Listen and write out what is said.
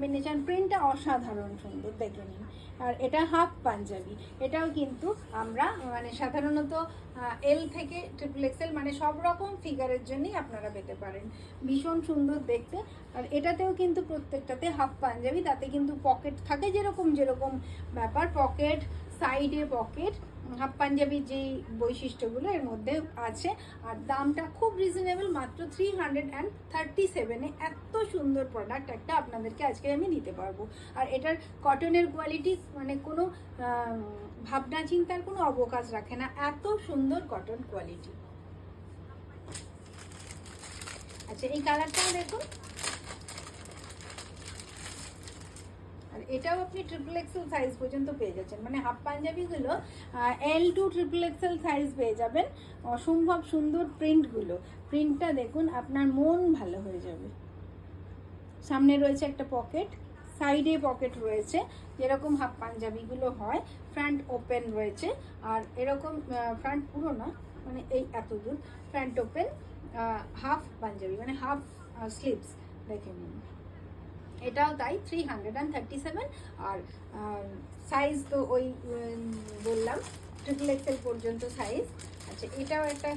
Combination প্রিন্টটা অসাধারণ সুন্দর, দেখে নিন। আর এটা হাফ পাঞ্জাবি, এটাও কিন্তু আমরা মানে সাধারণত এল থেকে ট্রিপল এক্সেল মানে সব রকম ফিগারের জন্যই আপনারা পেতে পারেন। ভীষণ সুন্দর দেখতে। আর এটাতেও কিন্তু প্রত্যেকটাতে হাফ পাঞ্জাবি, তাতে কিন্তু পকেট থাকে, যেরকম যেরকম ব্যাপার, পকেট, সাইডে পকেট, হাফ পাঞ্জাবির যেই বৈশিষ্ট্যগুলো এর মধ্যে আছে। আর দামটা খুব রিজনেবল, মাত্র 337-এ এত সুন্দর প্রোডাক্ট একটা আপনাদেরকে আজকে আমি দিতে পারবো। আর এটার কটনের কোয়ালিটি মানে কোনো ভাবনা চিন্তার কোনো অবকাশ রাখে না, এত সুন্দর কটন কোয়ালিটি। আচ্ছা, এই কালারটাও দেখুন। আর এটাও আপনি ট্রিপল এক্সেল সাইজ পর্যন্ত পেয়ে যাচ্ছেন, মানে half পাঞ্জাবিগুলো L two triple XL size পেয়ে যাবেন। অসম্ভব সুন্দর প্রিন্টগুলো, প্রিন্টটা দেখুন, আপনার মন ভালো হয়ে যাবে। সামনে রয়েছে একটা পকেট, সাইডে পকেট রয়েছে, যেরকম হাফ পাঞ্জাবিগুলো হয়। ফ্রন্ট ওপেন রয়েছে, আর এরকম ফ্রন্ট পুরো না, মানে এই এত দূর ফ্রন্ট ওপেন হাফ পাঞ্জাবি, মানে হাফ স্লিভস, দেখে নিন। এটাও তাই 337। আর সাইজ তো ওই বললাম ট্রিপল এক্সেল পর্যন্ত সাইজ। আচ্ছা, এটাও একটা